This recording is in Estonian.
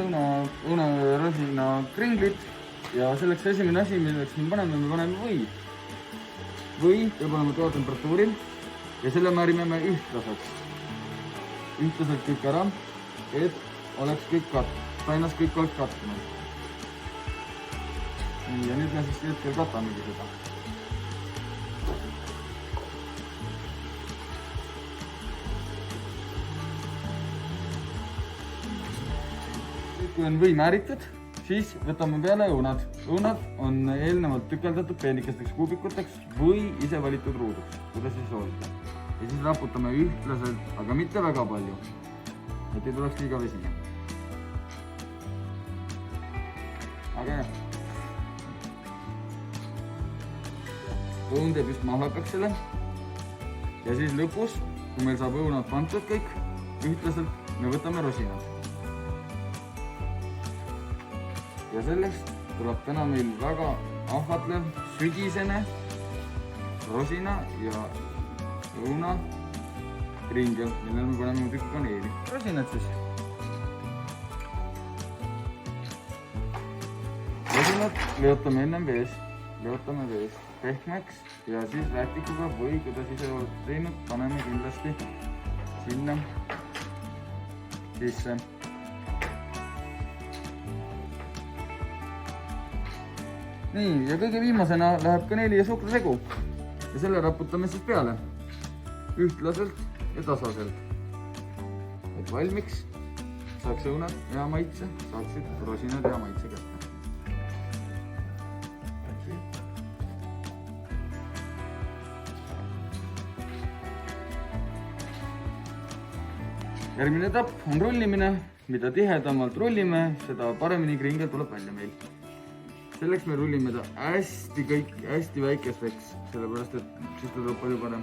õunarosina kringlid ja selleks esimene asi, milleks me paneme või. Või peab olema toatemperatuuril ja selle määrime me ühtlaseks. Ühtlaselt kõik ära, et oleks kõik tainas kõik oleks kattunud. Ja nüüd me siis hetkel katamegi seda. Kui on või määritud, siis võtame peale õunad. Õunad on eelnevalt tükeldatud peenikesteks kuubikuteks või ise valitud ruuduks, kuidas siis soovite. Ja siis raputame ühtlaselt, aga mitte väga palju, et ei tuleks liiga vesine. Aga jah. Õun teeb just mahakaksele. Ja siis lõpus, kui meil saab õunad pandud kõik ühtlaselt, me võtame rosinad. Ja selleks tuleb täna meil väga ahvatlev, sügisene rosina ja õuna kringel, millele me paneme tükk kaneeli. Rosinad siis. Rosinad leotame ennem vees, pehmeks ja siis rätikuga või kuidas ise olete teinud, paneme kindlasti sinna sisse. Nii, ja kõige viimasena läheb kaneeli ja suhkrusegu ja selle raputame siis peale ühtlaselt ja tasaselt, et valmiks saaks õunad hea maitse, saaksid rosinad hea maitse kätte. Järgmine etapp on rullimine, mida tihedamalt rullime, seda paremini kringel tuleb välja meil. Selleks me rullime ta hästi väikesteks, sellepärast et siis ta tuleb palju parem.